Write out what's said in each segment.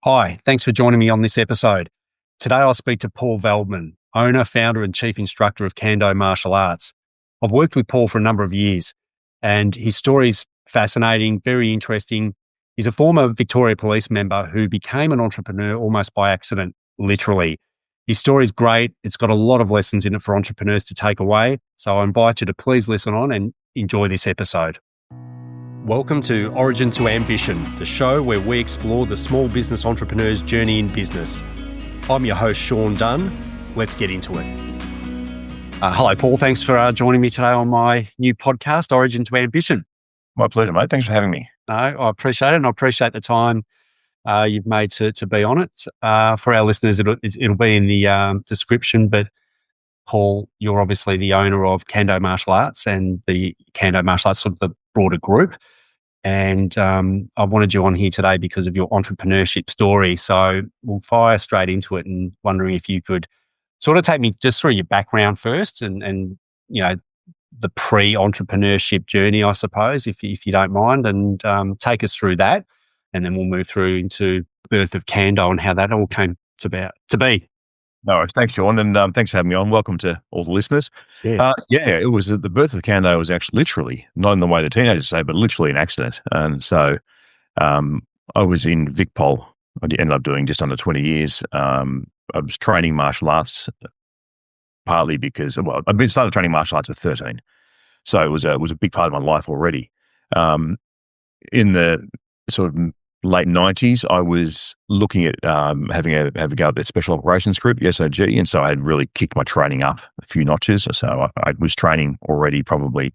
Hi, thanks for joining me on this episode. Today I'll speak to Paul Veldman, owner, founder and chief instructor of Kando Martial Arts. I've worked with Paul for a number of years and his story is fascinating, very interesting. He's a former Victoria Police member who became an entrepreneur almost by accident, literally. His story is great. It's got a lot of lessons in it for entrepreneurs to take away. So I invite you to please listen on and enjoy this episode. Welcome to Origin to Ambition, the show where we explore the small business entrepreneur's journey in business. I'm your host, Sean Dunn. Let's get into it. Hello, Paul. Thanks for joining me today on my new podcast, Origin to Ambition. My pleasure, mate. Thanks for having me. No, I appreciate it, and I appreciate the time you've made to be on it. For our listeners, it'll be in the description, but Paul, you're obviously the owner of Kando Martial Arts and the Kando Martial Arts, sort of the broader group. And I wanted you on here today because of your entrepreneurship story. So we'll fire straight into it and wondering if you could sort of take me just through your background first and you know, the pre-entrepreneurship journey, I suppose, if you don't mind, and take us through that. And then we'll move through into the birth of Kando and how that all came to be. No worries. Thanks, Sean. And thanks for having me on. Welcome to all the listeners. Yeah. It was the birth of Kando was actually literally, not in the way the teenagers say, but literally an accident. And so I was in VicPol. I ended up doing just under 20 years. I was training martial arts partly because, well, I've started training martial arts at 13. So it was a big part of my life already. In the sort of late 90s, I was looking at having a go at the Special Operations Group, the SOG, and so I had really kicked my training up a few notches. So I was training already probably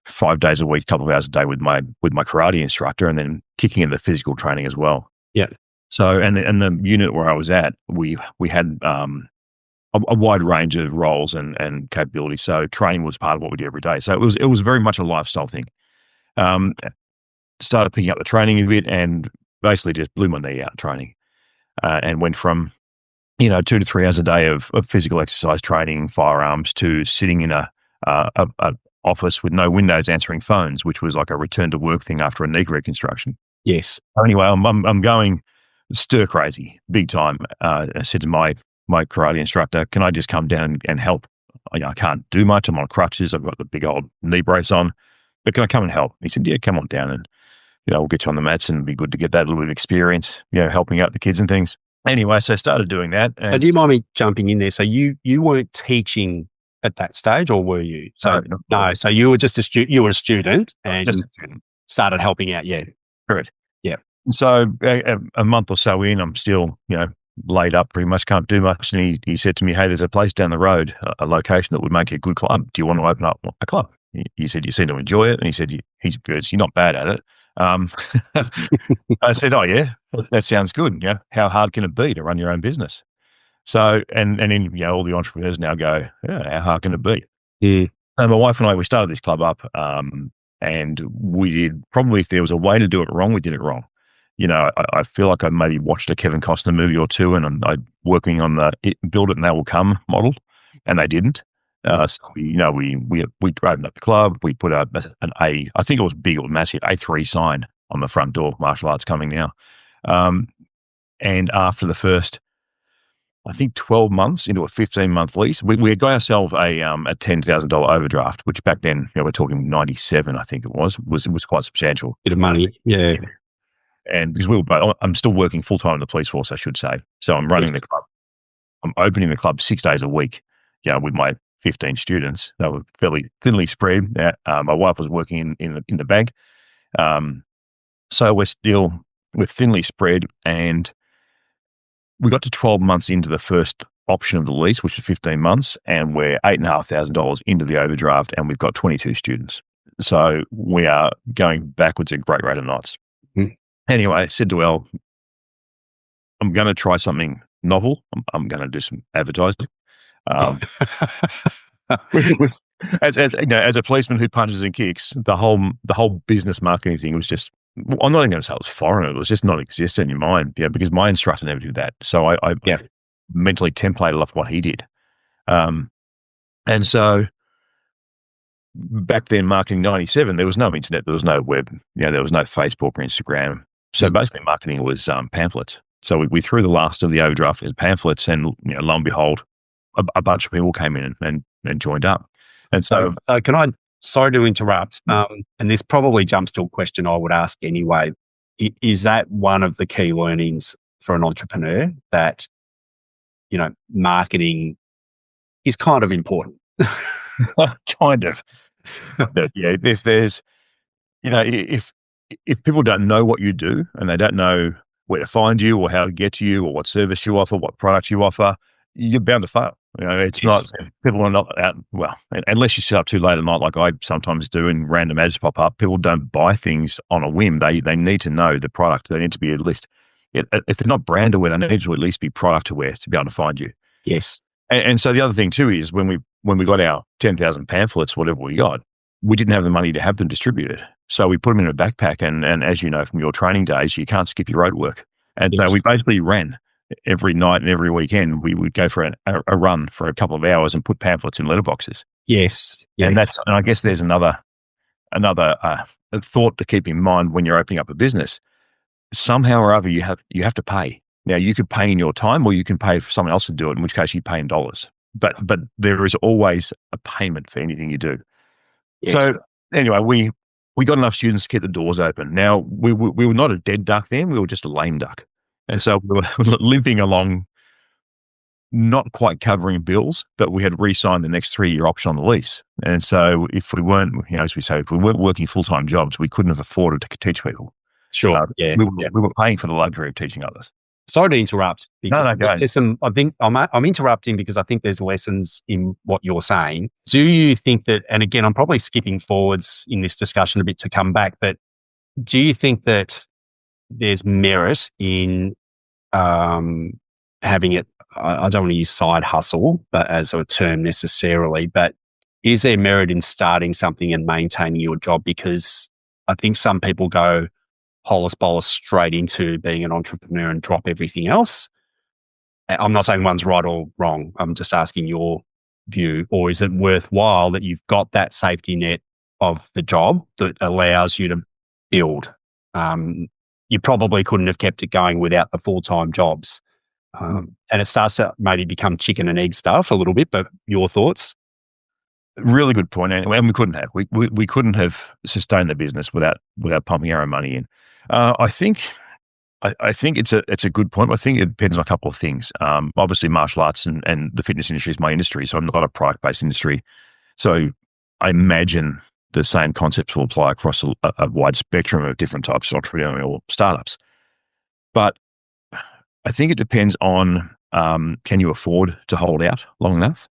5 days a week, a couple of hours a day with my karate instructor, and then kicking in the physical training as well. Yeah. So and the unit where I was at, we had a wide range of roles and capabilities. So training was part of what we did every day. So it was very much a lifestyle thing. Started picking up the training a bit and basically just blew my knee out training and went from, 2 to 3 hours a day of physical exercise training, firearms, to sitting in a office with no windows answering phones, which was like a return to work thing after a knee reconstruction. Yes. Anyway, I'm going stir crazy, big time. I said to my karate instructor, can I just come down and help? I can't do much. I'm on crutches. I've got the big old knee brace on, but can I come and help? He said, yeah, come on down and we'll get you on the mats and it'd be good to get that little bit of experience, helping out the kids and things. Anyway, so I started doing that. Do you mind me jumping in there? So you weren't teaching at that stage, or were you? So no. So you were just a student. You were a student and started helping out. Yeah, correct. Yeah. So a month or so in, I'm still laid up, pretty much can't do much. And he said to me, "Hey, there's a place down the road, a location that would make a good club. Do you want to open up a club?" He said, "You seem to enjoy it," and he said, "You're not bad at it." I said, "Oh yeah, that sounds good. How hard can it be to run your own business?" So, and then all the entrepreneurs now go, "Yeah, how hard can it be?" Yeah. And my wife and I, we started this club up, and we did probably, if there was a way to do it wrong, we did it wrong. I feel like I maybe watched a Kevin Costner movie or two, and I'm working on the build it and they will come model, and they didn't. So we opened up the club. We put I think it was big, it was massive, A3 sign on the front door, martial arts coming now. And after the first, I think 12 months into a 15-month lease, we got ourselves a $10,000 overdraft, which back then, we're talking 97, I think it was quite substantial. Bit of money. Yeah. And because I'm still working full-time in the police force, I should say. So I'm running the club. I'm opening the club 6 days a week, with my 15 students. They were fairly thinly spread. My wife was working in the bank. So we're thinly spread, and we got to 12 months into the first option of the lease, which was 15 months, and we're $8,500 into the overdraft, and we've got 22 students. So we are going backwards at a great rate of knots. Mm. Anyway, I said to Elle, I'm going to try something novel. I'm going to do some advertising. As a policeman who punches and kicks, the whole business marketing thing was just, I'm not even going to say it was foreign. It was just not existent in your mind, because my instructor never did that. So I mentally templated off what he did. And so back then, marketing 97, there was no internet, there was no web, there was no Facebook or Instagram. So basically marketing was pamphlets. So we threw the last of the overdraft pamphlets, and lo and behold, a bunch of people came in and joined up. And so, can I? Sorry to interrupt, and this probably jumps to a question I would ask anyway. Is that one of the key learnings for an entrepreneur, that marketing is kind of important? kind of, yeah. If there's, if people don't know what you do and they don't know where to find you or how to get to you or what service you offer, what product you offer, you're bound to fail. It's not, people are not out, well, unless you sit up too late at night, like I sometimes do, and random ads pop up. People don't buy things on a whim. They need to know the product. They need to be at least, if they're not brand aware, they need to at least be product aware to be able to find you. Yes. And so the other thing too is when we got our 10,000 pamphlets, whatever we got, we didn't have the money to have them distributed. So we put them in a backpack, and as you know from your training days, you can't skip your road work. And so we basically ran every night and every weekend. We would go for a run for a couple of hours and put pamphlets in letterboxes. Yes. And I guess there's another thought to keep in mind when you're opening up a business. Somehow or other, you have to pay. Now, you could pay in your time, or you can pay for someone else to do it, in which case you pay in dollars. But there is always a payment for anything you do. Yes. So anyway, we got enough students to keep the doors open. Now, we were not a dead duck then, we were just a lame duck. And so we were limping along, not quite covering bills, but we had re-signed the next 3-year option on the lease. And so if we weren't, as we say, if we weren't working full-time jobs, we couldn't have afforded to teach people. Sure. We were paying for the luxury of teaching others. Sorry to interrupt. Because no, there's I think I'm interrupting because I think there's lessons in what you're saying. Do you think that, and again, I'm probably skipping forwards in this discussion a bit to come back, but do you think that there's merit in having it, I don't want to use side hustle, but as a term necessarily, but is there merit in starting something and maintaining your job? Because I think some people go hollis bolus straight into being an entrepreneur and drop everything else. I'm not saying one's right or wrong. I'm just asking your view. Or is it worthwhile that you've got that safety net of the job that allows you to build? You probably couldn't have kept it going without the full-time jobs. And it starts to maybe become chicken and egg stuff a little bit, but your thoughts? Really good point. And we couldn't have. We couldn't have sustained the business without pumping our own money in. I think it's a good point. I think it depends on a couple of things. Obviously, martial arts and the fitness industry is my industry, so I'm not a product-based industry. So I imagine the same concepts will apply across a wide spectrum of different types of entrepreneurial startups. But I think it depends on can you afford to hold out long enough?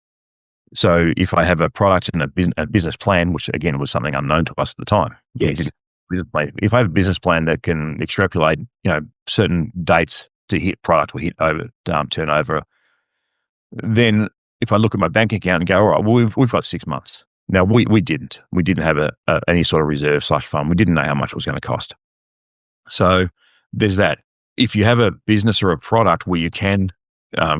So if I have a product and a business plan, which again was something unknown to us at the time. Yes. If I have a business plan that can extrapolate, certain dates to hit product or hit over turnover, then if I look at my bank account and go, all right, well, we've got 6 months. Now we didn't have any sort of reserve / fund. We didn't know how much it was going to cost. So there's that. If you have a business or a product where you can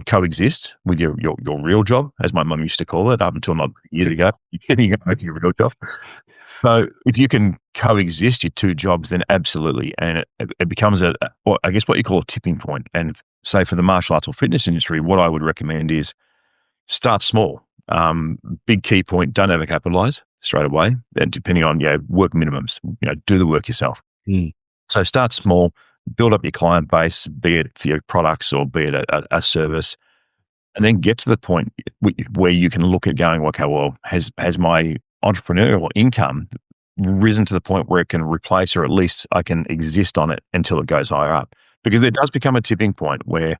coexist with your real job, as my mum used to call it, up until not years ago, you can go to your real job. So if you can coexist your two jobs, then absolutely. And it becomes I guess what you call a tipping point. And say for the martial arts or fitness industry, what I would recommend is start small. Big key point, don't overcapitalize straight away. And depending on work minimums, do the work yourself. So start small, build up your client base, be it for your products or be it a service, and then get to the point where you can look at going, okay, well, has my entrepreneurial income risen to the point where it can replace, or at least I can exist on it until it goes higher up? Because there does become a tipping point where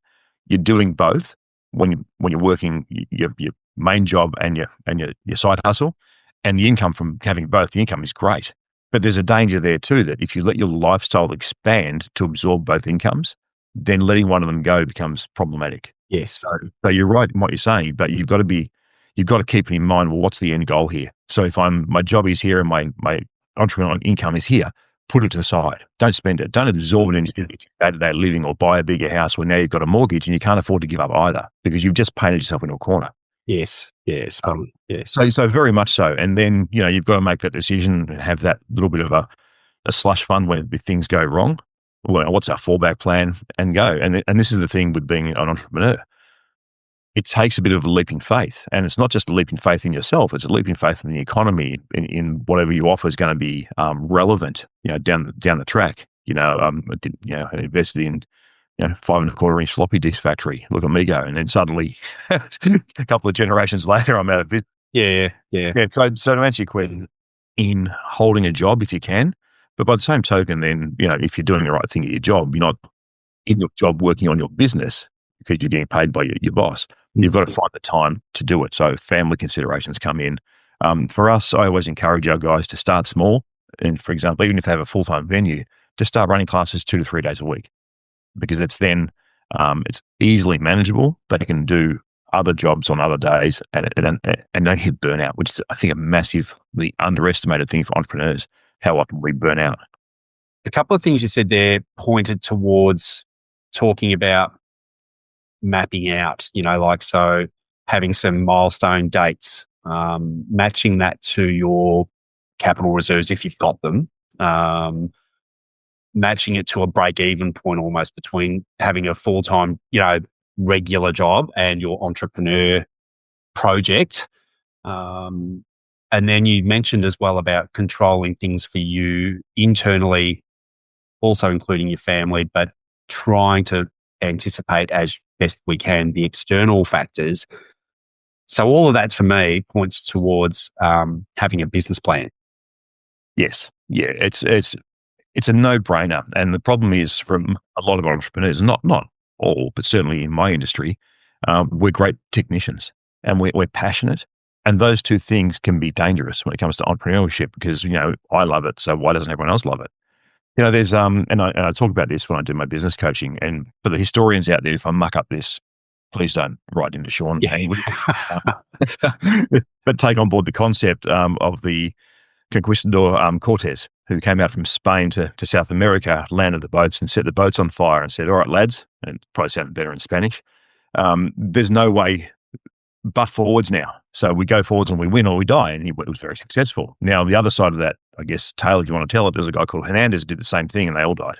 you're doing both when you're working your main job and your side hustle, and the income from having both, the income is great. But there's a danger there too, that if you let your lifestyle expand to absorb both incomes, then letting one of them go becomes problematic. Yes. So you're right in what you're saying, but you've got to keep in mind, well, what's the end goal here? So if my job is here and my entrepreneurial income is here, put it to the side. Don't spend it. Don't absorb it into day-to-day living or buy a bigger house where now you've got a mortgage and you can't afford to give up either because you've just painted yourself into a corner. Yes. Yes. Yes. So very much so. And then, you've got to make that decision and have that little bit of a slush fund when things go wrong. well, what's our fallback plan, and go. And this is the thing with being an entrepreneur. It takes a bit of a leap in faith, and it's not just a leap in faith in yourself; it's a leap in faith in the economy, in whatever you offer is going to be relevant, down the track. I invested in 5.25-inch floppy disk factory. Look at me go, and then suddenly, a couple of generations later, I'm out of business. Yeah. So to answer your question, in holding a job if you can, but by the same token, then if you're doing the right thing at your job, you're not in your job working on your business because you're getting paid by your boss. You've got to find the time to do it. So family considerations come in. For us, I always encourage our guys to start small. And for example, even if they have a full-time venue, to start running classes 2 to 3 days a week, because it's then it's easily manageable. They can do other jobs on other days and don't hit burnout, which is, I think, a massively underestimated thing for entrepreneurs, how often we burn out. A couple of things you said there pointed towards talking about mapping out, so having some milestone dates, matching that to your capital reserves if you've got them, matching it to a break-even point almost between having a full-time, regular job and your entrepreneur project. And then you mentioned as well about controlling things for you internally, also including your family, but trying to anticipate as best we can the external factors. So all of that to me points towards having a business plan. Yes. Yeah. It's a no-brainer. And the problem is, from a lot of entrepreneurs, not all, but certainly in my industry, we're great technicians and we're passionate. And those two things can be dangerous when it comes to entrepreneurship because, I love it. So why doesn't everyone else love it? There's, and I talk about this when I do my business coaching, and for the historians out there, if I muck up this, please don't write into Sean. Yeah. But take on board the concept of the Conquistador Cortez, who came out from Spain to South America, landed the boats and set the boats on fire and said, all right, lads, and it probably sounded better in Spanish, there's no way but forwards now. So we go forwards and we win or we die. And it was very successful. Now, the other side of that, I guess, tale, if you want to tell it, there's a guy called Hernandez who did the same thing and they all died.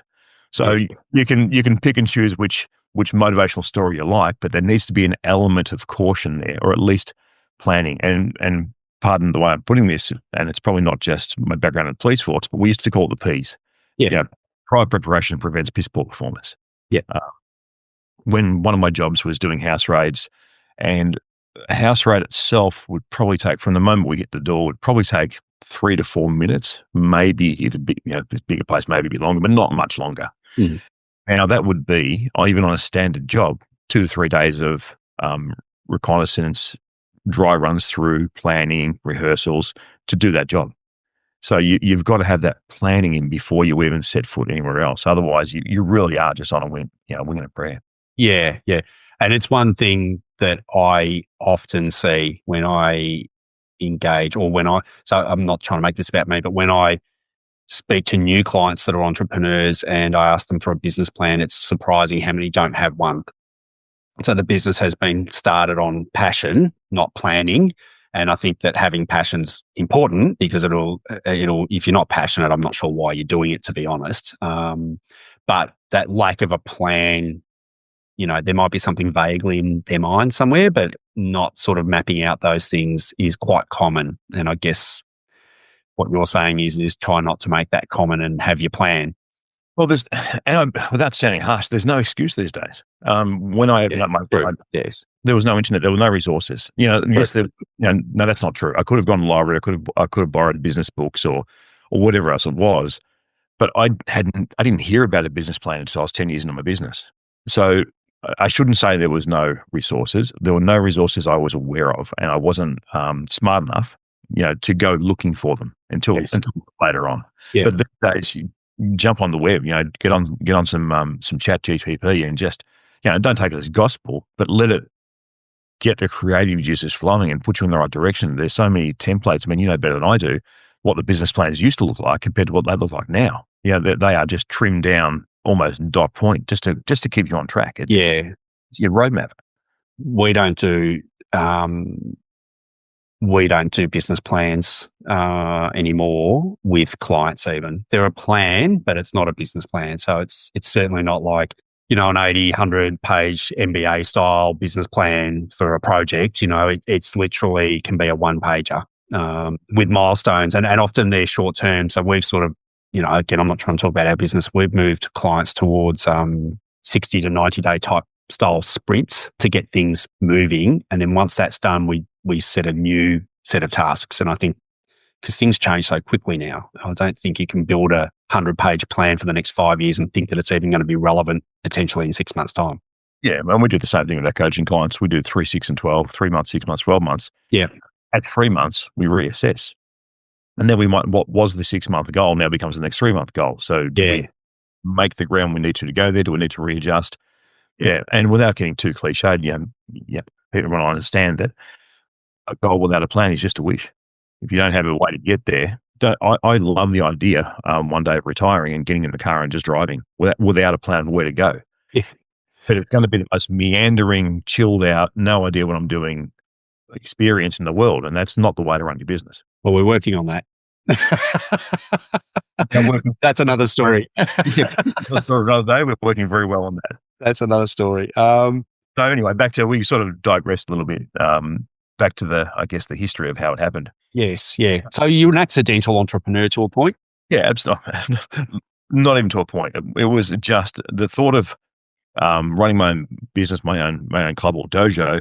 So you can pick and choose which motivational story you like, but there needs to be an element of caution there, or at least planning. And pardon the way I'm putting this, and it's probably not just my background in police force, but we used to call it the P's. Yeah. Prior preparation prevents piss poor performance. Yeah. When one of my jobs was doing house raids, and a house raid itself would probably take, from the moment we get the door, would probably take 3 to 4 minutes, maybe if a big, bigger place, maybe a bit longer, but not much longer. Mm. Now that would be, even on a standard job, 2 to 3 days of reconnaissance, dry runs through, planning, rehearsals to do that job. So you've got to have that planning in before you even set foot anywhere else. Otherwise, you really are just on a wing and a prayer. Yeah. And it's one thing that I often see when I engage, or so I'm not trying to make this about me, but when I speak to new clients that are entrepreneurs and I ask them for a business plan, it's surprising how many don't have one. So the business has been started on passion, not planning. And I think that having passion's important because it'll, if you're not passionate, I'm not sure why you're doing it, to be honest. But that lack of a plan, there might be something vaguely in their mind somewhere, but not sort of mapping out those things is quite common. And I guess what you're saying is try not to make that common and have your plan. Well, without sounding harsh, there's no excuse these days. When I opened up my yes, there was no internet, there were no resources. Yes, no, that's not true. I could have gone to the library, I could have borrowed business books or whatever else it was, but I didn't hear about a business plan until I was 10 years into my business. So I shouldn't say there was no resources. There were no resources I was aware of, and I wasn't smart enough, to go looking for them until later on. Yeah. But these days, you jump on the web, get on some chat GPT and just, don't take it as gospel, but let it get the creative juices flowing and put you in the right direction. There's so many templates. I mean, you know better than I do what the business plans used to look like compared to what they look like now. They are just trimmed down almost dot point just to keep you on track. It's your roadmap. We don't do we don't do business plans anymore with clients even. They're a plan, but it's not a business plan. So it's certainly not like, an 80, 100-page MBA style business plan for a project. It's literally can be a one-pager with milestones, and often they're short-term. So we've sort of, again, I'm not trying to talk about our business. We've moved clients towards 60 to 90-day type style sprints to get things moving. And then once that's done, we set a new set of tasks. And I think because things change so quickly now, I don't think you can build a 100-page plan for the next 5 years and think that it's even going to be relevant potentially in 6 months' time. Yeah, and we do the same thing with our coaching clients. We do 3, 6, and 12, 3 months, 6 months, 12 months. Yeah. At 3 months, we reassess. And then what was the 6-month goal now becomes the next 3-month goal. So do we make the ground we need to go there? Do we need to readjust? Yeah, and without getting too cliched, people want to understand that a goal without a plan is just a wish. If you don't have a way to get there, I love the idea one day of retiring and getting in the car and just driving without a plan of where to go. Yeah. But it's going to be the most meandering, chilled out, no idea what I'm doing experience in the world, and that's not the way to run your business. Well, we're working on that. That's another story. For another day, we're working very well on that. That's another story. So anyway, we sort of digressed a little bit. Back to the history of how it happened. Yes, yeah. So you're an accidental entrepreneur to a point? Yeah, absolutely. Not even to a point. It was just the thought of running my own business, my own club or dojo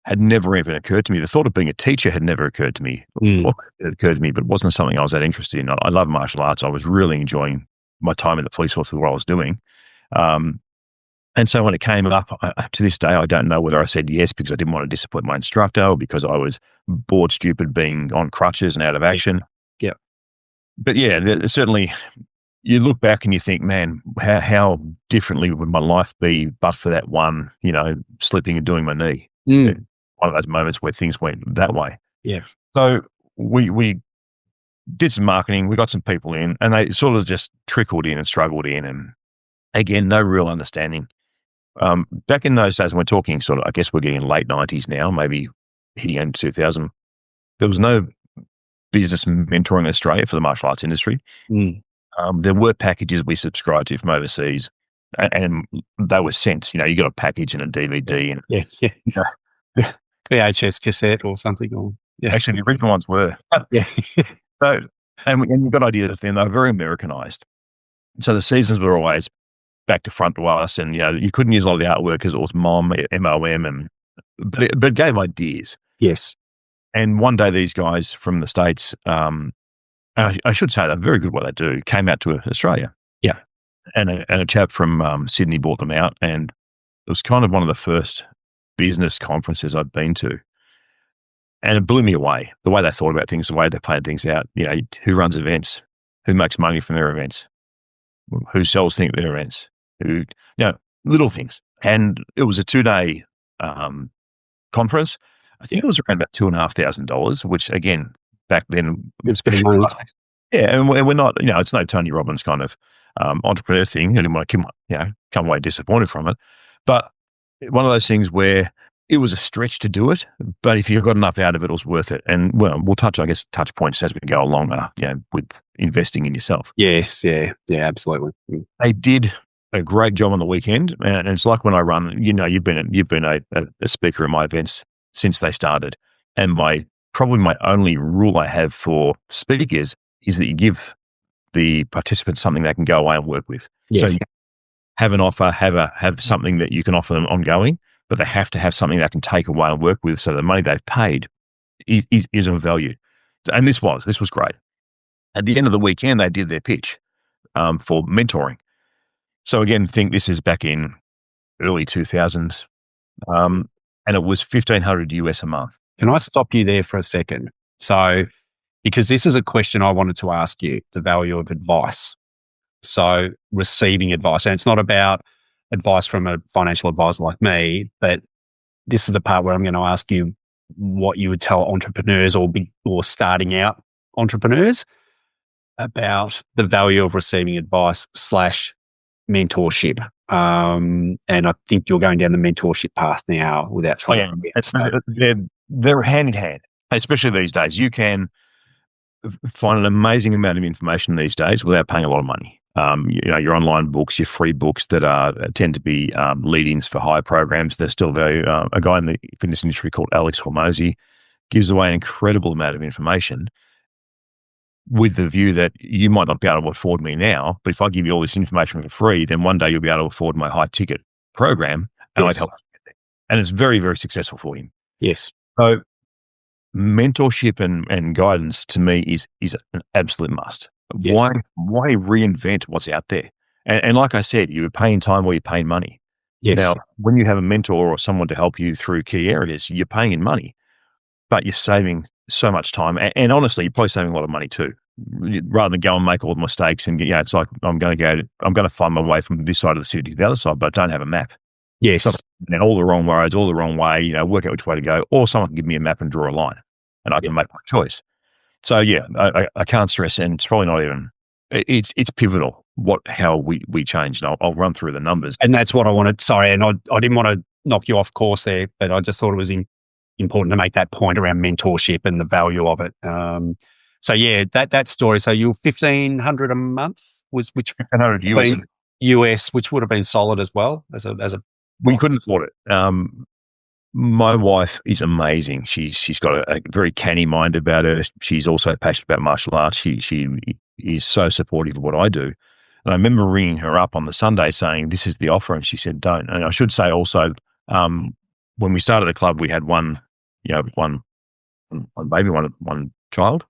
had never even occurred to me. The thought of being a teacher had never occurred to me. Well, it occurred to me, but it wasn't something I was that interested in. I love martial arts. I was really enjoying my time in the police force with what I was doing. And so when it came up, to this day, I don't know whether I said yes because I didn't want to disappoint my instructor or because I was bored stupid being on crutches and out of action. Yeah. But yeah, certainly you look back and you think, man, how differently would my life be but for that one, slipping and doing my knee. One of those moments where things went that way. Yeah. So we did some marketing, we got some people in, and they sort of just trickled in and struggled in. And again, no real understanding. Back in those days, when we're talking sort of, I guess we're getting late 90s now, maybe hitting into 2000, there was no business mentoring in Australia for the martial arts industry. There were packages we subscribed to from overseas, and they were sent. You got a package and a DVD. And, VHS cassette or something. Actually, the original ones were. Yeah. So, and you've got ideas of them. They were very Americanized. So the seasons were always back to front to us, and you couldn't use a lot of the artwork because it was MOM, but it gave ideas. Yes. And one day these guys from the States, I should say they're very good at what they do, came out to Australia. Yeah. And a chap from Sydney bought them out, and it was kind of one of the first business conferences I'd been to. And it blew me away, the way they thought about things, the way they planned things out. Who runs events, who makes money from their events, who sells things at their events, little things. And it was a 2-day conference. I think it was around about $2,500, which again, back then, it was pretty good. Yeah, and we're not, it's no Tony Robbins kind of entrepreneur thing. I didn't want to come away disappointed from it. But one of those things where it was a stretch to do it, but if you got enough out of it, it was worth it. And we'll touch points as we go along, with investing in yourself. Yes, yeah, absolutely. They did a great job on the weekend, and it's like when I run. You've been a speaker at my events since they started, and probably my only rule I have for speakers is that you give the participants something they can go away and work with. Yes. So you have an offer, have something that you can offer them ongoing, but they have to have something they can take away and work with, so the money they've paid is of value. And this was great. At the end of the weekend, they did their pitch for mentoring. So again, think this is back in early 2000s, and it was $1,500 US a month. Can I stop you there for a second? So, because this is a question I wanted to ask you, the value of advice. So receiving advice, and it's not about advice from a financial advisor like me, but this is the part where I'm going to ask you what you would tell entrepreneurs or starting out entrepreneurs about the value of receiving advice / mentorship. And I think you're going down the mentorship path now without trying. They're hand in hand. especially these days. You can find an amazing amount of information these days without paying a lot of money. Your online books, your free books that tend to be lead-ins for higher programs. They're still very, a guy in the fitness industry called Alex Hormozy gives away an incredible amount of information with the view that you might not be able to afford me now, but if I give you all this information for free, then one day you'll be able to afford my high ticket program, and Yes. I'd help you get there. And it's very, very successful for him. Yes. So mentorship and guidance to me is an absolute must. Yes. Why reinvent what's out there? And like I said, you're paying time or you're paying money. Yes. Now, when you have a mentor or someone to help you through key areas, you're paying in money, but you're saving so much time. And honestly, you're probably saving a lot of money too. Rather than go and make all the mistakes and it's like I'm going to find my way from this side of the city to the other side, but I don't have a map. Yes. So all the wrong roads, all the wrong way, work out which way to go, or someone can give me a map and draw a line and I can make my choice. So I can't stress, and it's probably not even, it's pivotal how we changed. And I'll run through the numbers. And that's what I wanted. Sorry. And I didn't want to knock you off course there, but I just thought it was important to make that point around mentorship and the value of it. So that story. So you were $1,500 a month which $1,500 US. US, which would have been solid as well we couldn't afford it. My wife is amazing. She's got a very canny mind about her. She's also passionate about martial arts. She is so supportive of what I do. And I remember ringing her up on the Sunday saying, "This is the offer," and she said, "Don't." And I should say also, when we started the club, we had one baby, one child.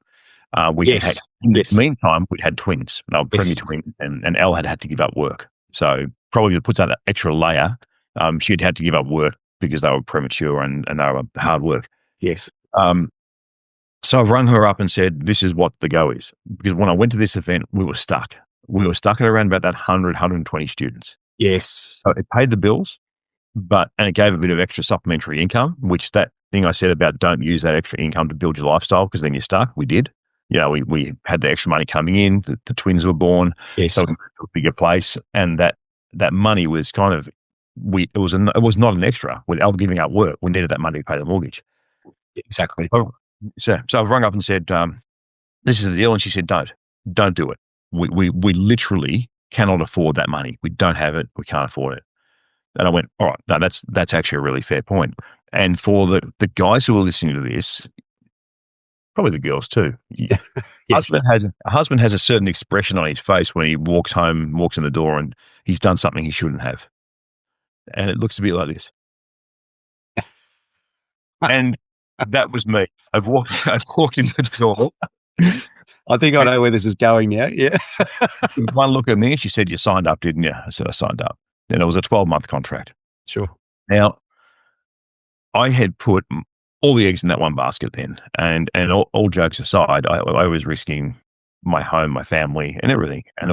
In the meantime, we had twins. They were preemie twins, and Elle had to give up work. So probably to put that extra layer, she'd had to give up work because they were premature and they were hard work. Yes. So I've rung her up and said, this is what the go is. Because when I went to this event, we were stuck. We were stuck at around about that 120 students. Yes. So it paid the bills, and it gave a bit of extra supplementary income, which that thing I said about don't use that extra income to build your lifestyle because then you're stuck, we did. We had the extra money coming in, the twins were born, yes. So we moved to a bigger place, and that money was kind of, it was not an extra. Without giving up work, we needed that money to pay the mortgage. Exactly. So I've rung up and said, this is the deal, and she said, don't do it. We literally cannot afford that money. We don't have it. We can't afford it. And I went, all right, no, that's actually a really fair point. And for the guys who are listening to this, probably the girls too. Yes. A husband has a certain expression on his face when he walks in the door, and he's done something he shouldn't have. And it looks a bit like this. And that was me. I've walked in the door. I think I know where this is going now. Yeah. One look at me, she said, "You signed up, didn't you?" I said, "I signed up." And it was a 12-month contract. Sure. Now, I had put all the eggs in that one basket then. And all jokes aside, I was risking my home, my family, and everything. And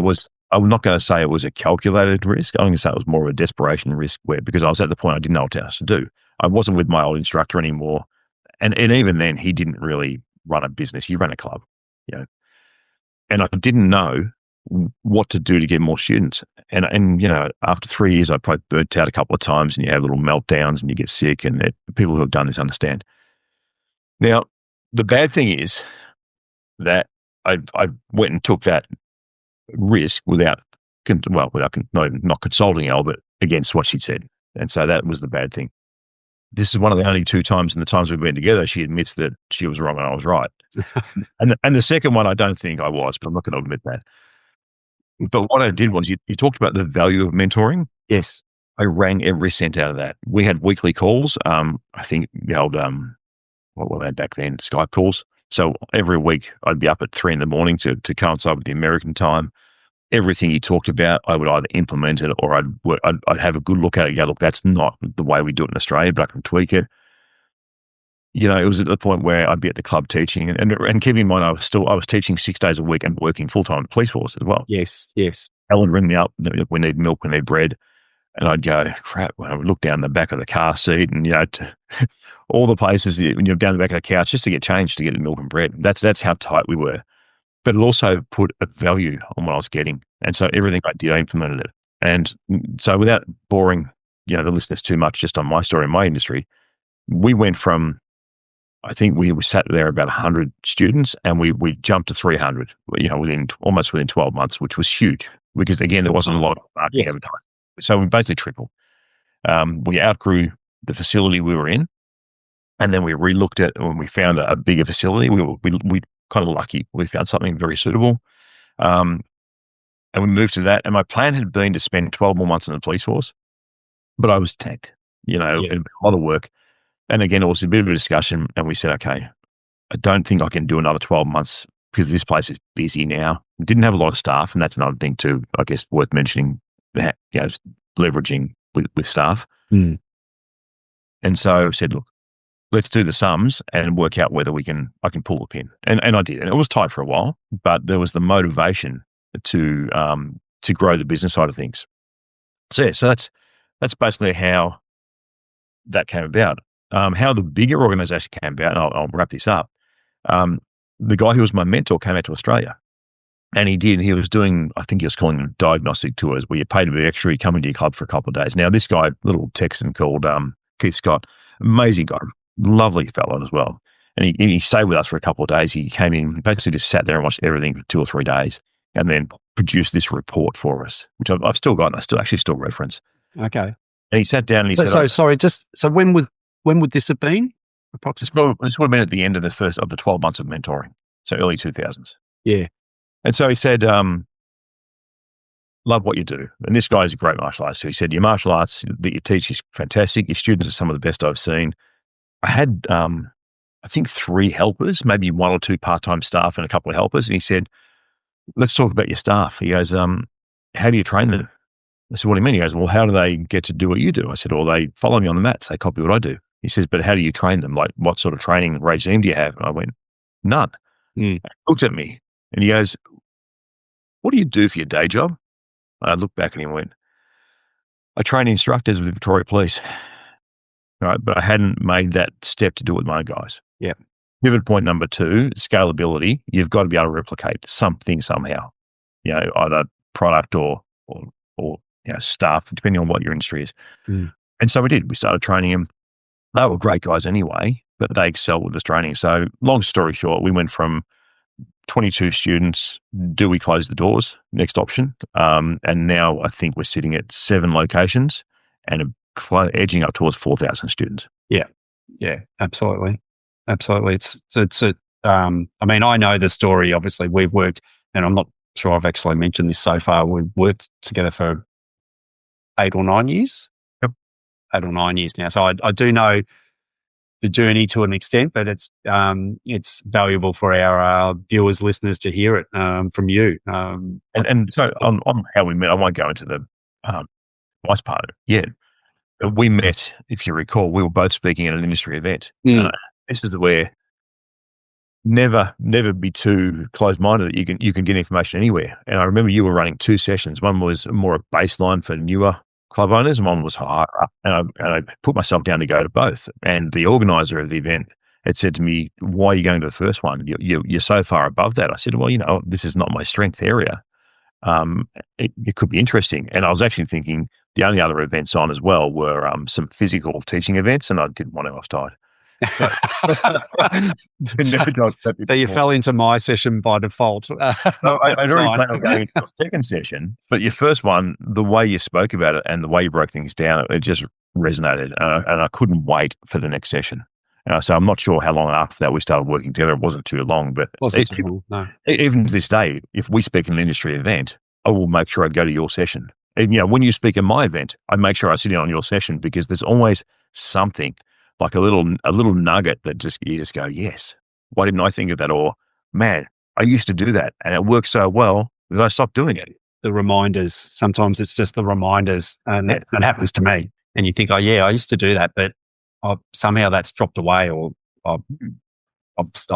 I'm not going to say it was a calculated risk. I'm going to say it was more of a desperation risk because I was at the point I didn't know what else to do. I wasn't with my old instructor anymore. And even then, he didn't really run a business. He ran a club, and I didn't know what to do to get more students. And after 3 years, I probably burnt out a couple of times, and you have little meltdowns and you get sick, and people who have done this understand. Now, the bad thing is that I went and took that risk without not consulting Elle, but against what she said. And so that was the bad thing. This is one of the only 2 times in the times we've been together, she admits that she was wrong and I was right. and the second one, I don't think I was, but I'm not going to admit that. But what I did was, you talked about the value of mentoring. Yes. I rang every cent out of that. We had weekly calls. I think the old, what were they back then? Skype calls. So every week I'd be up at 3 a.m. to coincide with the American time. Everything he talked about, I would either implement it or I'd have a good look at it. Yeah, look, that's not the way we do it in Australia, but I can tweak it. It was at the point where I'd be at the club teaching, and keep in mind, I was teaching 6 days a week and working full time in the police force as well. Yes. Ellen would ring me up. We need milk, we need bread, and I'd go, crap. When I would look down the back of the car seat, and all the places when you're down the back of the couch just to get changed to get the milk and bread. That's how tight we were. But it also put a value on what I was getting. And so everything I did, I implemented it. And so without boring, the listeners too much just on my story in my industry, we went from I think we sat there about 100 students, and we jumped to 300, almost within 12 months, which was huge because, again, there wasn't a lot of marketing advertising. So we basically tripled. We outgrew the facility we were in, and then we re-looked at when we found a bigger facility. We kind of lucky. We found something very suitable. And we moved to that. And my plan had been to spend 12 more months in the police force, but I was tanked, a lot of work. And again, it was a bit of a discussion, and we said, okay, I don't think I can do another 12 months because this place is busy now. We didn't have a lot of staff, and that's another thing too, I guess, worth mentioning, leveraging with staff. Mm. And so I said, look, let's do the sums and work out whether I can pull the pin. And I did. And it was tight for a while, but there was the motivation to grow the business side of things. So that's basically how that came about. How the bigger organization came about, and I'll wrap this up. The guy who was my mentor came out to Australia, and he was doing, I think he was calling them diagnostic tours, where you paid a bit extra, you come into your club for a couple of days. Now, this guy, little Texan called Keith Scott, amazing guy, lovely fellow as well. And he stayed with us for a couple of days. He came in, basically just sat there and watched everything for 2 or 3 days, and then produced this report for us, which I've still got, and I still reference. Okay. And he sat down and he said, sorry, so when would this have been? Approximately? This would have been at the end of the 12 months of mentoring, so early 2000s. Yeah. And so he said, love what you do. And this guy is a great martial artist. So he said, your martial arts that you teach is fantastic. Your students are some of the best I've seen. I had, I think 3 helpers, maybe 1 or 2 part-time staff and a couple of helpers. And he said, let's talk about your staff. He goes, how do you train them? I said, what do you mean? He goes, well, how do they get to do what you do? I said, well, they follow me on the mats. They copy what I do. He says, but how do you train them? Like, what sort of training regime do you have? And I went, none. Mm. He looked at me and he goes, what do you do for your day job? And I looked back at him and went, I train instructors with the Victoria Police. Right, but I hadn't made that step to do it with my guys. Yeah. Pivot point number 2, scalability. You've got to be able to replicate something somehow, either product or staff, depending on what your industry is. Mm. And so we did. We started training them. They were great guys anyway, but they excelled with this training. So long story short, we went from 22 students. Do we close the doors? Next option. And now I think we're sitting at 7 locations and edging up towards 4,000 students. Yeah, absolutely. I mean, I know the story. Obviously, we've worked, and I'm not sure I've actually mentioned this so far. We've worked together for 8 or 9 years. Yep. 8 or 9 years now. So I do know the journey to an extent, but it's valuable for our viewers, listeners to hear it from you. And so on how we met, I won't go into the nice part of it yet. We met, if you recall, we were both speaking at an industry event. Mm. This is where never be too closed-minded that you can get information anywhere. And I remember you were running 2 sessions. One was more a baseline for newer club owners, and one was higher up. And I put myself down to go to both. And the organizer of the event had said to me, why are you going to the first one? You're so far above that. I said, well, this is not my strength area. It could be interesting. And I was actually thinking the only other events on as well were some physical teaching events, and I didn't want to. I was tired. So you fell into my session by default. No, I'd already planned on going into the second session, but your first one, the way you spoke about it and the way you broke things down, it just resonated, and I couldn't wait for the next session. So I'm not sure how long after that we started working together. It wasn't too long, but even to this day, if we speak in an industry event, I will make sure I go to your session. And, when you speak at my event, I make sure I sit in on your session, because there's always something like a little nugget that you just go, yes, why didn't I think of that? Or, man, I used to do that and it worked so well that I stopped doing it. The reminders. Sometimes it's just the reminders, and that happens to me. And you think, oh yeah, I used to do that, but somehow that's dropped away, or I've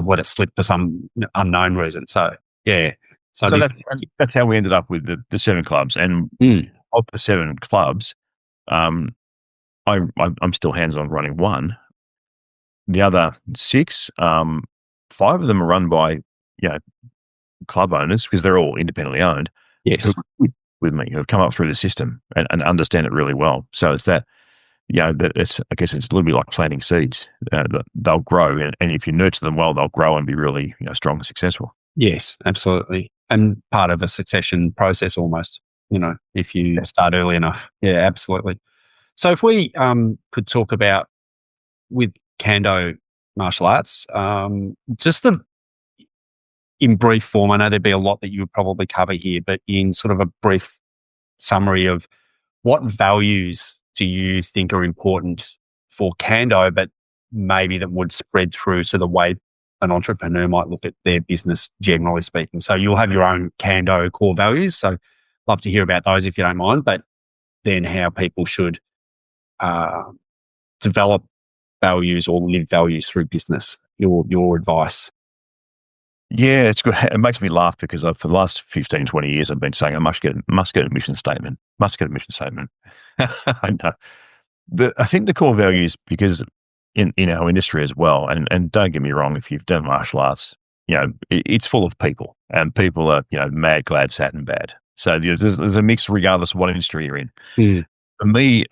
let it slip for some unknown reason. So yeah. So that's how we ended up with the 7 clubs. And of the 7 clubs, I'm still hands-on running 1. The other 6, 5 of them are run by club owners, because they're all independently owned. Yes, with me, who have come up through the system and understand it really well. So it's that that I guess it's a little bit like planting seeds. They'll grow, and if you nurture them well, they'll grow and be really strong and successful. Yes, absolutely. And part of a succession process almost, if you start early enough. Yeah, absolutely. So if we could talk about with Kando Martial Arts, just in brief form, I know there'd be a lot that you would probably cover here, but in sort of a brief summary of what values do you think are important for Kando, but maybe that would spread through to the way an entrepreneur might look at their business, generally speaking. So you'll have your own Kando core values. So love to hear about those if you don't mind, but then how people should develop values or live values through business, your advice. Yeah, it's good. It makes me laugh because for the last 15, 20 years, I've been saying I must get a mission statement. Must get a mission statement. I know. I think the core values, because in our industry as well, and don't get me wrong, if you've done martial arts, it's full of people, and people are, mad, glad, sad, and bad. So there's a mix regardless of what industry you're in. Mm. For me,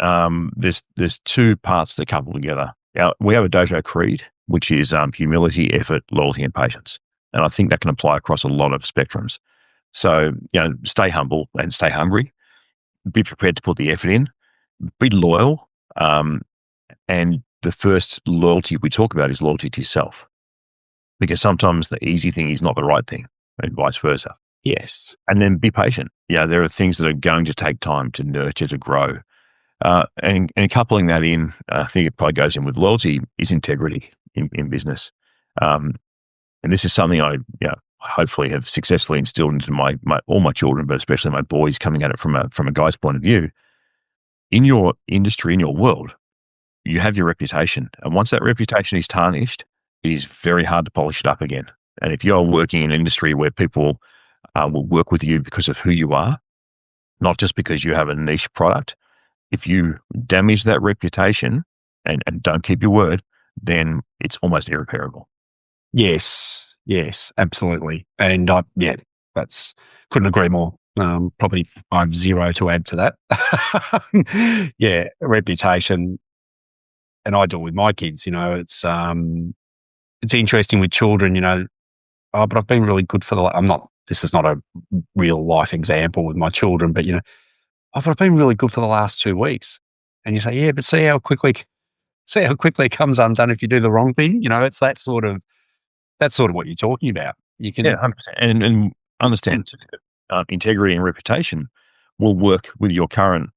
there's two parts that couple together. We have a dojo creed, which is humility, effort, loyalty, and patience. And I think that can apply across a lot of spectrums. So, stay humble and stay hungry. Be prepared to put the effort in. Be loyal. And the first loyalty we talk about is loyalty to yourself. Because sometimes the easy thing is not the right thing, and vice versa. Yes. And then be patient. There are things that are going to take time to nurture, to grow. And coupling that in, I think it probably goes in with loyalty, is integrity in business. And this is something I hopefully have successfully instilled into all my children, but especially my boys, coming at it from a guy's point of view. In your industry, in your world, you have your reputation. And once that reputation is tarnished, it is very hard to polish it up again. And if you're working in an industry where people will work with you because of who you are, not just because you have a niche product, if you damage that reputation and don't keep your word, then it's almost irreparable. Yes, absolutely. And couldn't agree more. Probably I have zero to add to that. Yeah, reputation. And I do it with my kids, it's interesting with children, but I've been really good for this is not a real life example with my children, but but I've been really good for the last 2 weeks. And you say, yeah, but see how quickly it comes undone if you do the wrong thing. It's that's sort of what you're talking about. You can, 100%. And understand integrity and reputation will work with your current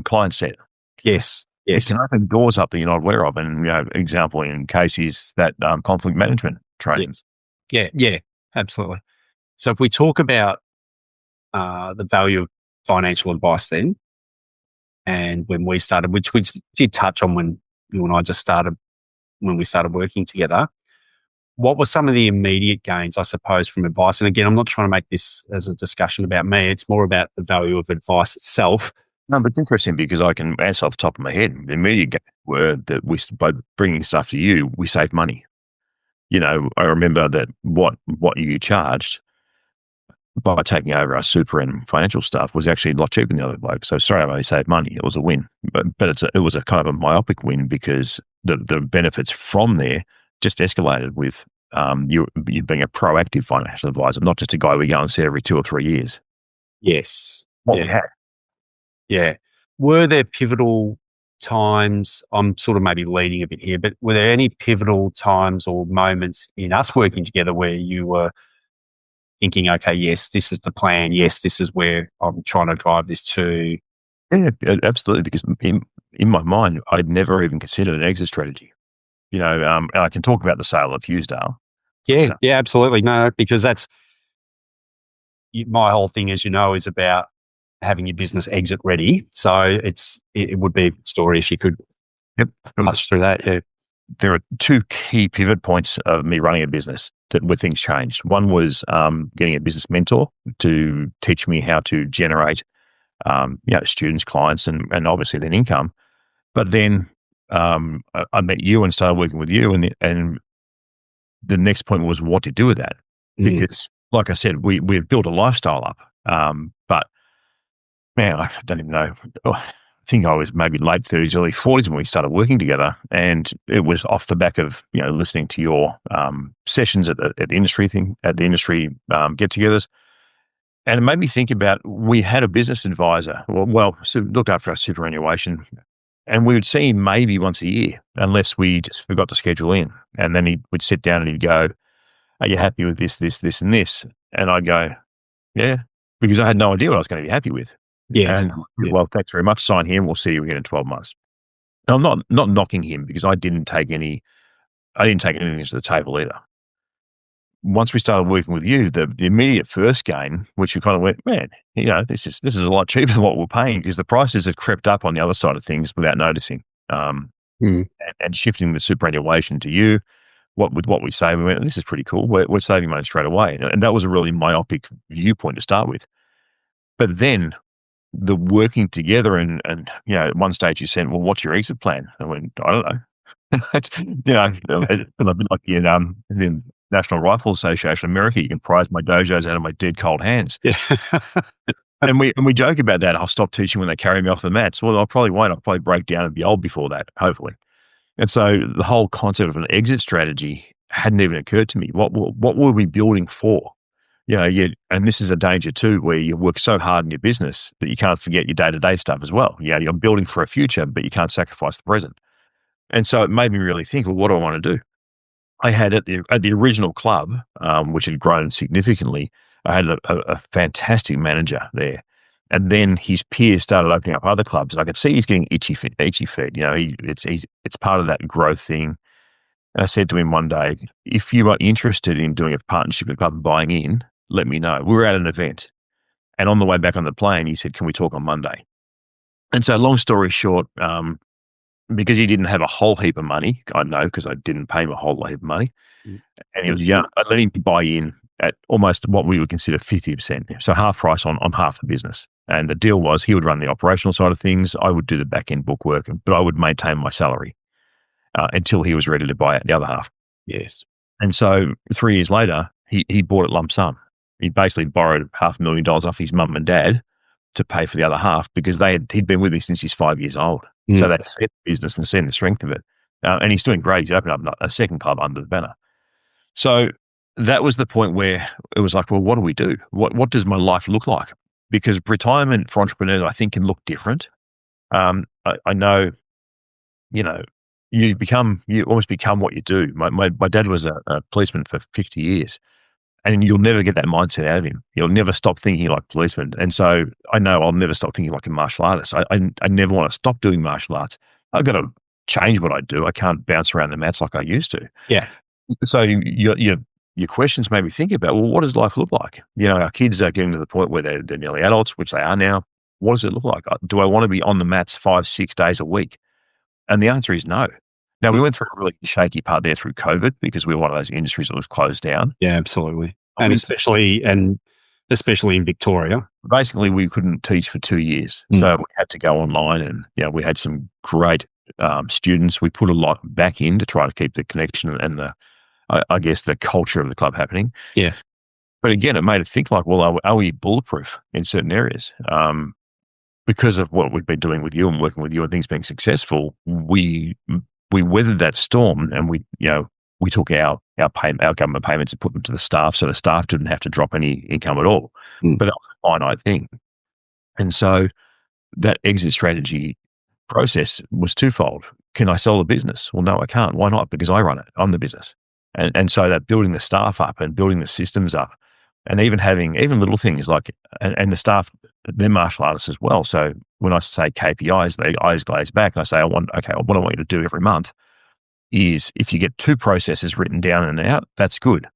client set. Yes. It can open doors up that you're not aware of. And example in case is that conflict management trainings. Yeah, absolutely. So if we talk about the value of financial advice then, and when we started, which we did touch on when you and I just started, when we started working together, what were some of the immediate gains, I suppose, from advice? And again, I'm not trying to make this as a discussion about me. It's more about the value of advice itself. No, but it's interesting because I can answer off the top of my head. The immediate gains were that by bringing stuff to you, we saved money. I remember that what you charged by taking over our super and financial stuff was actually a lot cheaper than the other bloke. So sorry, I only saved money. It was a win, but it was a kind of a myopic win because the benefits from there just escalated with you being a proactive financial advisor, not just a guy we go and see every 2 or 3 years. Yes. What we had. Yeah. Were there pivotal times? I'm sort of maybe leading a bit here, but were there any pivotal times or moments in us working together where you were thinking, okay, yes, this is the plan. Yes, this is where I'm trying to drive this to? Yeah, absolutely. Because in my mind, I'd never even considered an exit strategy. And I can talk about the sale of Hughesdale. Yeah, absolutely. No, because that's my whole thing, as you know, is about having your business exit ready. So it would be a story if you could touch through that. Yeah. There are 2 key pivot points of me running a business where things changed. One was getting a business mentor to teach me how to generate students, clients, and obviously then income. But then I met you and started working with you, and the next point was what to do with that. Because, like I said, we've built a lifestyle up, but man, I don't even know. think I was maybe late 30s, early 40s when we started working together. And it was off the back of, listening to your sessions at the industry get-togethers. And it made me think about, we had a business advisor, looked after our superannuation, and we would see him maybe once a year, unless we just forgot to schedule in. And then he would sit down and he'd go, "Are you happy with this, this, and this?" And I'd go, "Yeah," because I had no idea what I was going to be happy with. Yes. And well, thanks very much. Sign here, and we'll see you again in 12 months. And I'm not knocking him, because I didn't take anything to the table either. Once we started working with you, the immediate first gain, which we kind of went, man, this is a lot cheaper than what we're paying, because the prices have crept up on the other side of things without noticing. And shifting the superannuation to you, with what we say, we went, this is pretty cool. We're saving money straight away. And that was a really myopic viewpoint to start with. But then the working together, and at one stage you said, "Well, what's your exit plan?" I went, "I don't know." A bit like the National Rifle Association of America, you can prize my dojos out of my dead cold hands. Yeah. and we joke about that. I'll stop teaching when they carry me off the mats. Well, I probably won't. I'll probably break down and be old before that, hopefully. And so the whole concept of an exit strategy hadn't even occurred to me. What were we building for? And this is a danger too, where you work so hard in your business that you can't forget your day-to-day stuff as well. You're building for a future, but you can't sacrifice the present. And so it made me really think, well, what do I want to do? I had at the original club, which had grown significantly, I had a fantastic manager there. And then his peers started opening up other clubs, and I could see he's getting itchy feet. It's part of that growth thing. And I said to him one day, "If you are interested in doing a partnership with a club and buying in, let me know." We were at an event, and on the way back on the plane, he said, "Can we talk on Monday?" And so, long story short, because he didn't have a whole heap of money, I know, because I didn't pay him a whole heap of money, and he was young, I let him buy in at almost what we would consider 50%, so half price on half the business. And the deal was, he would run the operational side of things, I would do the back end bookwork, but I would maintain my salary until he was ready to buy out the other half. Yes. And so 3 years later, he bought it lump sum. He basically borrowed $500,000 off his mum and dad to pay for the other half, because he'd been with me since he's 5 years old. So they'd seen the business and seen the strength of it. And he's doing great. He's opened up a second club under the banner. So that was the point where it was like, well, what do we do? What does my life look like? Because retirement for entrepreneurs, I think, can look different. I know, you almost become what you do. My dad was a policeman for 50 years, and you'll never get that mindset out of him. You'll never stop thinking like a policeman. And so I know I'll never stop thinking like a martial artist. I never want to stop doing martial arts. I've got to change what I do. I can't bounce around the mats like I used to. Yeah. So your questions made me think about, well, what does life look like? Our kids are getting to the point where they're nearly adults, which they are now. What does it look like? Do I want to be on the mats 5-6 days a week? And the answer is no. Now, we went through a really shaky part there through COVID, because we were one of those industries that was closed down. Yeah, absolutely. And especially in Victoria. Basically, we couldn't teach for 2 years. So we had to go online, and we had some great students. We put a lot back in to try to keep the connection and I guess the culture of the club happening. Yeah. But again, it made it think like, well, are we bulletproof in certain areas? Because of what we've been doing with you and working with you and things being successful, we weathered that storm, and we took our government payments and put them to the staff, so the staff didn't have to drop any income at all. But that was a finite thing. And so that exit strategy process was twofold. Can I sell the business? Well, no, I can't. Why not? Because I run it. I'm the business. And so that building the staff up and building the systems up, and even having little things like, and the staff, they're martial artists as well. So when I say KPIs, their eyes glaze back, and I say, what I want you to do every month is, if you get 2 processes written down and out, that's good.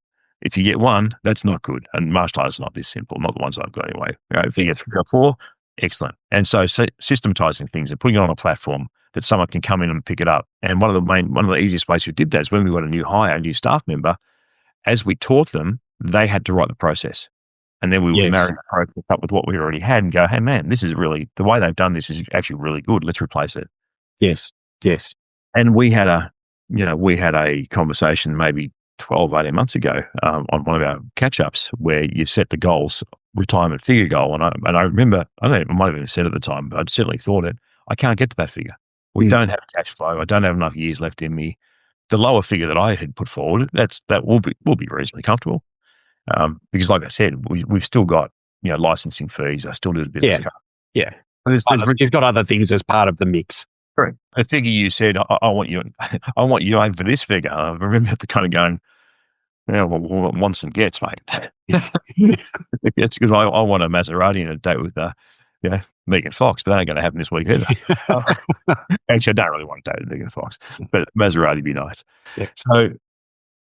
If you get 1, that's not good. And martial arts is not this simple, not the ones I've got anyway. If you get 3 or 4, excellent. And so systematizing things and putting it on a platform that someone can come in and pick it up. And one of the easiest ways we did that is when we got a new hire, a new staff member, as we taught them, they had to write the process. And then we would marry the process up with what we already had and go, hey man, this is really, the way they've done this is actually really good. Let's replace it. Yes. Yes. And we had a conversation maybe 12, 18 months ago on one of our catch-ups where you set the goals, retirement figure goal. And I remember, I might have even said at the time, but I'd certainly thought it. I can't get to that figure. We don't have cash flow. I don't have enough years left in me. The lower figure that I had put forward, that will be reasonably comfortable. Because like I said, we've still got, licensing fees. I still do the business card. Yeah. There's You've got other things as part of the mix. Correct. The figure you said, I want you, I want you aim for this figure. I remember the kind of going, yeah, well, what wants and gets, mate. It's because I want a Maserati and a date with, Megan Fox, but that ain't going to happen this week either. Actually, I don't really want a date with Megan Fox, but Maserati would be nice. Yeah. So,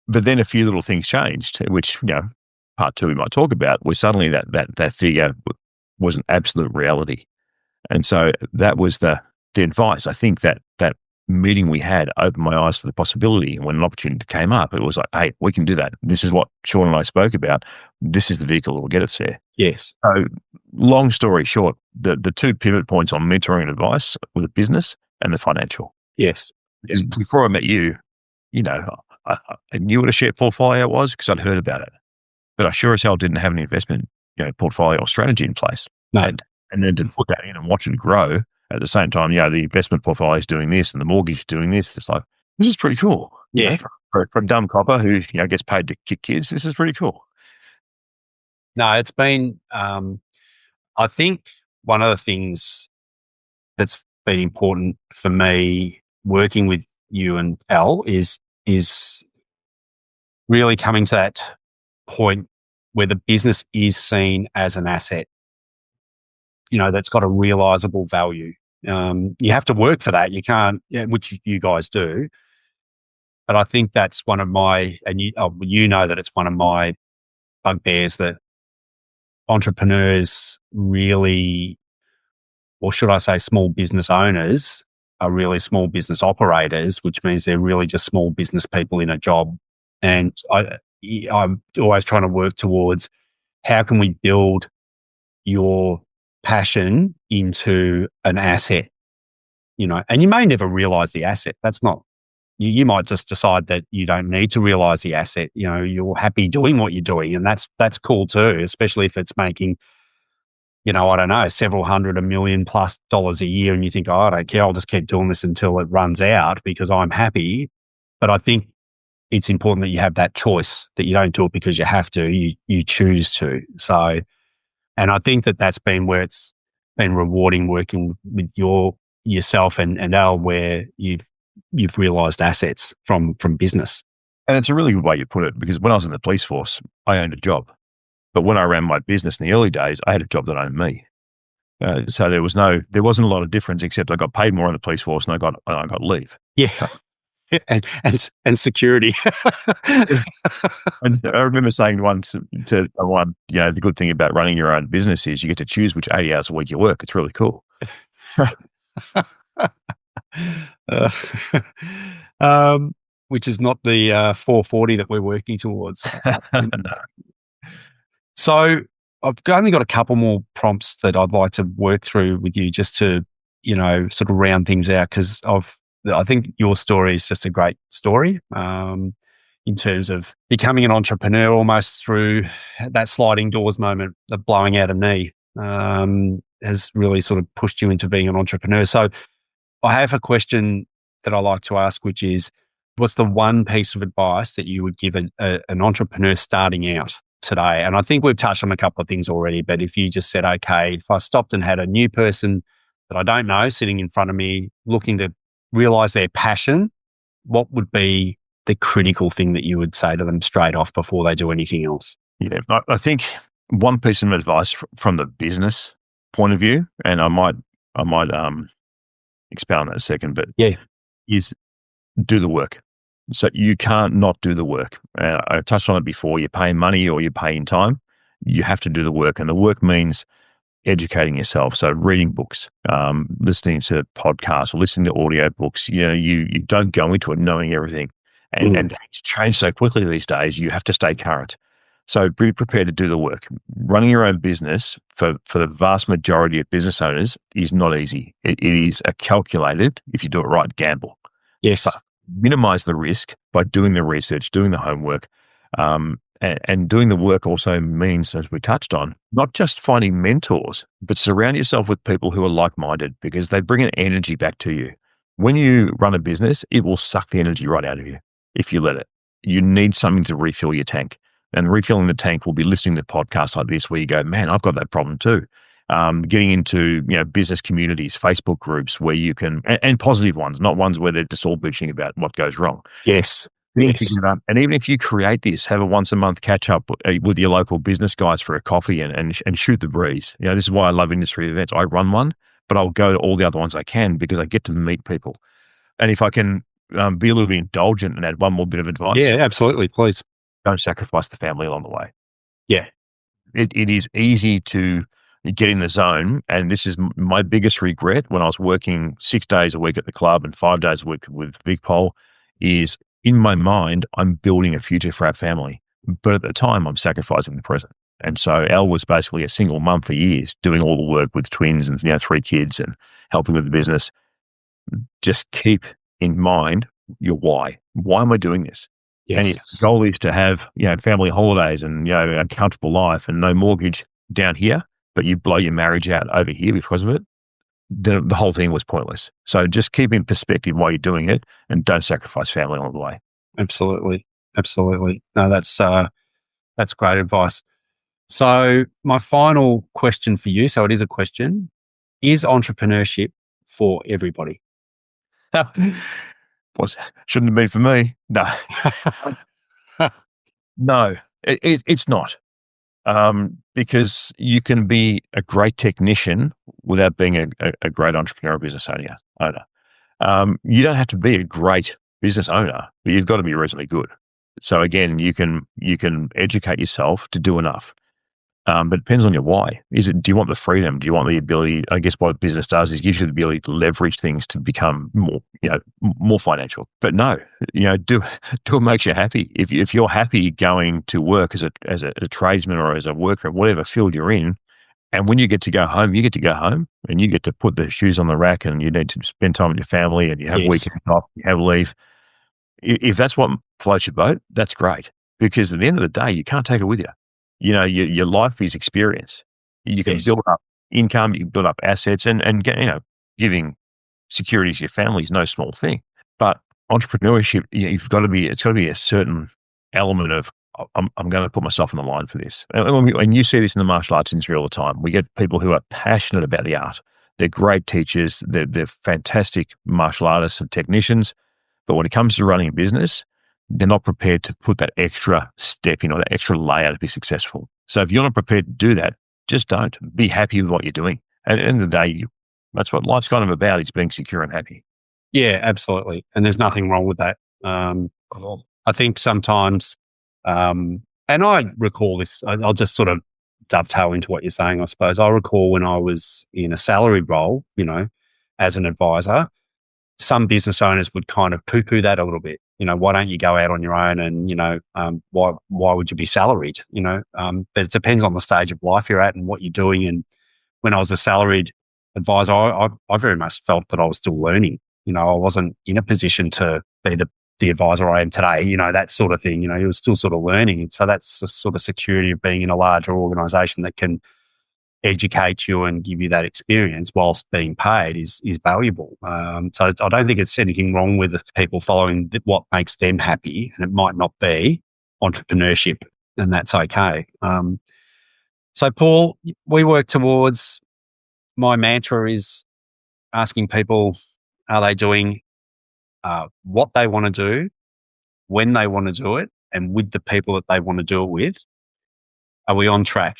but then a few little things changed, which, part two we might talk about, where suddenly that figure was an absolute reality. And so that was the advice. I think that meeting we had opened my eyes to the possibility. And when an opportunity came up, it was like, hey, we can do that. This is what Sean and I spoke about. This is the vehicle that will get us there. Yes. So long story short, the two pivot points on mentoring and advice were the business and the financial. Yes. Yeah. Before I met you, I knew what a share portfolio was because I'd heard about it, but I sure as hell didn't have an investment, portfolio or strategy in place. No. And then to put that in and watch it grow at the same time, the investment portfolio is doing this and the mortgage is doing this. It's like, this is pretty cool. Yeah. For a dumb copper who, gets paid to kick kids, this is pretty cool. No, it's been, I think one of the things that's been important for me working with you and Al is really coming to that point where the business is seen as an asset, that's got a realizable value. You have to work for that. You can't, which you guys do. But I think that's one of my, and you know that it's one of my bugbears that entrepreneurs really, or should I say small business owners are really small business operators, which means they're really just small business people in a job. And I'm always trying to work towards how can we build your passion into an asset, and you may never realize the asset. That's not, you might just decide that you don't need to realize the asset. You're happy doing what you're doing, and that's cool too, especially if it's making, I don't know, several hundred, $1 million+ a year. And you think, I don't care. I'll just keep doing this until it runs out because I'm happy. But I think it's important that you have that choice, that you don't do it because you have to, you choose to. So, and I think that's been where it's been rewarding working with yourself and Al, where you've realized assets from business. And it's a really good way you put it, because when I was in the police force, I owned a job. But when I ran my business in the early days, I had a job that owned me. So there wasn't a lot of difference, except I got paid more in the police force and I got leave. Yeah. And security. And I remember saying once to one, the good thing about running your own business is you get to choose which 80 hours a week you work. It's really cool. Which is not the 440 that we're working towards. No. So I've only got a couple more prompts that I'd like to work through with you just to, sort of round things out, because I think your story is just a great story in terms of becoming an entrepreneur almost through that sliding doors moment of blowing out a knee has really sort of pushed you into being an entrepreneur. So I have a question that I like to ask, which is, what's the one piece of advice that you would give an entrepreneur starting out today? And I think we've touched on a couple of things already, but if you just said, okay, if I stopped and had a new person that I don't know sitting in front of me looking to realize their passion, what would be the critical thing that you would say to them straight off before they do anything else? Yeah, I think one piece of advice from the business point of view, and I might expound on that a second, but is do the work. So you can't not do the work. I touched on it before. You're paying money or you're paying time. You have to do the work, and the work means educating yourself. So reading books, listening to podcasts, or listening to audio books. You don't go into it knowing everything, and it's changed so quickly these days. You have to stay current. So be prepared to do the work. Running your own business for the vast majority of business owners is not easy. It is a calculated, if you do it right, gamble. Yes. So minimize the risk by doing the research, doing the homework, And doing the work also means, as we touched on, not just finding mentors, but surround yourself with people who are like-minded, because they bring an energy back to you. When you run a business, it will suck the energy right out of you if you let it. You need something to refill your tank. And refilling the tank will be listening to podcasts like this where you go, man, I've got that problem too. Getting into business communities, Facebook groups where you can, and positive ones, not ones where they're just all bitching about what goes wrong. Yes. Yes. And even if you create this, have a once a month catch up with your local business guys for a coffee and shoot the breeze. This is why I love industry events. I run one, but I'll go to all the other ones I can because I get to meet people. And if I can be a little bit indulgent and add one more bit of advice. Yeah, absolutely. Please. Don't sacrifice the family along the way. Yeah. It is easy to get in the zone. And this is my biggest regret when I was working 6 days a week at the club and 5 days a week with Vigpol is, in my mind, I'm building a future for our family. But at the time, I'm sacrificing the present. And so Elle was basically a single mum for years, doing all the work with twins and 3 kids and helping with the business. Just keep in mind your why. Why am I doing this? Yes. And if the goal is to have family holidays and a comfortable life and no mortgage down here, but you blow your marriage out over here because of it, the whole thing was pointless. So just keep in perspective why you're doing it and don't sacrifice family along the way. Absolutely. Absolutely. No, that's great advice. So my final question for you, so it is a question, is entrepreneurship for everybody? Shouldn't have been for me. No. No, it's not. Because you can be a great technician without being a great entrepreneurial business owner. You don't have to be a great business owner, but you've got to be reasonably good. So again, you can educate yourself to do enough. But it depends on your why. Do you want the freedom? Do you want the ability? I guess what business does is gives you the ability to leverage things to become more financial. But no, do what makes you happy. If you're happy going to work as a tradesman or as a worker, whatever field you're in, and when you get to go home, you get to go home and you get to put the shoes on the rack and you need to spend time with your family and you have weekends off, you have leave. If that's what floats your boat, that's great. Because at the end of the day, you can't take it with you. Your life is experience. You can build up income, you can build up assets, and get, giving security to your family is no small thing. But entrepreneurship, it's got to be a certain element of I'm going to put myself on the line for this. And you see this in the martial arts industry all the time. We get people who are passionate about the art. They're great teachers. They're fantastic martial artists and technicians. But when it comes to running a business, they're not prepared to put that extra step in or that extra layer to be successful. So if you're not prepared to do that, just don't. Be happy with what you're doing. And at the end of the day, that's what life's kind of about, is being secure and happy. Yeah, absolutely. And there's nothing wrong with that. I think sometimes, and I recall this, I'll just sort of dovetail into what you're saying, I suppose. I recall when I was in a salaried role, as an advisor, some business owners would kind of poo-poo that a little bit. Why don't you go out on your own and, why would you be salaried? But it depends on the stage of life you're at and what you're doing. And when I was a salaried advisor, I very much felt that I was still learning. I wasn't in a position to be the advisor I am today, that sort of thing. You were still sort of learning. And so that's the sort of security of being in a larger organization that can educate you and give you that experience whilst being paid is valuable. So I don't think it's anything wrong with people following what makes them happy, and it might not be entrepreneurship, and that's okay. So Paul, we work towards, my mantra is asking people, are they doing what they want to do, when they want to do it, and with the people that they want to do it with? Are we on track?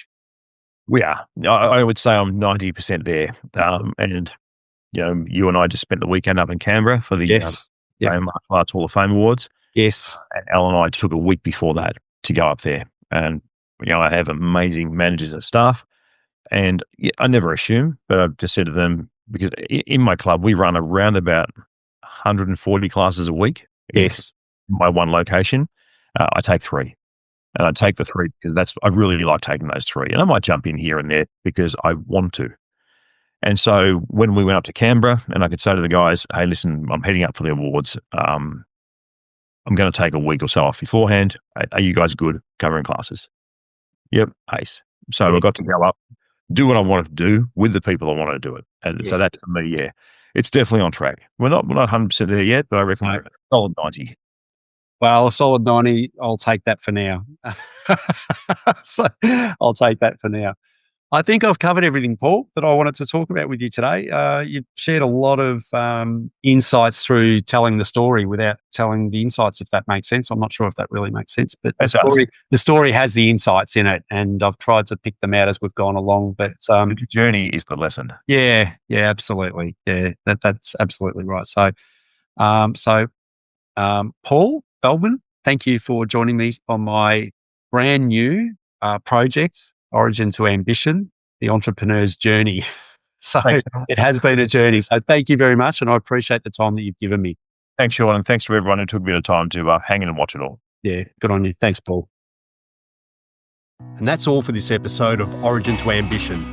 We are. I would say I'm 90% there. And, you and I just spent the weekend up in Canberra for the Martial Arts Hall of Fame Awards. Yes. And Al and I took a week before that to go up there. And, I have amazing managers and staff. And I never assume, but I've just said to them, because in my club, we run around about 140 classes a week. Yes. In my one location. I take 3. And I take the 3 because I really like taking those 3. And I might jump in here and there because I want to. And so when we went up to Canberra, and I could say to the guys, hey, listen, I'm heading up for the awards. I'm going to take a week or so off beforehand. Are you guys good covering classes? Yep, ace. So I got to go up, do what I wanted to do with the people I wanted to do it. And so that, for me, it's definitely on track. We're not 100% there yet, but I reckon we're a solid 90. Well, a solid 90, I'll take that for now. So I'll take that for now. I think I've covered everything, Paul, that I wanted to talk about with you today. You've shared a lot of insights through telling the story without telling the insights, if that makes sense. I'm not sure if that really makes sense, but the story has the insights in it, and I've tried to pick them out as we've gone along. But the journey is the lesson. Yeah, absolutely. Yeah, that's absolutely right. So, Paul Veldman, thank you for joining me on my brand new project, Origin to Ambition, the entrepreneur's journey. So it has been a journey. So thank you very much, and I appreciate the time that you've given me. Thanks, Sean, and thanks to everyone who took a bit of time to hang in and watch it all. Yeah, good on you. Thanks, Paul. And that's all for this episode of Origin to Ambition.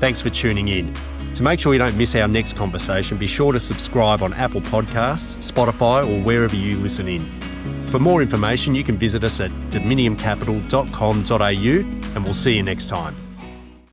Thanks for tuning in. To make sure you don't miss our next conversation, be sure to subscribe on Apple Podcasts, Spotify, or wherever you listen in. For more information, you can visit us at dominiumcapital.com.au, and we'll see you next time.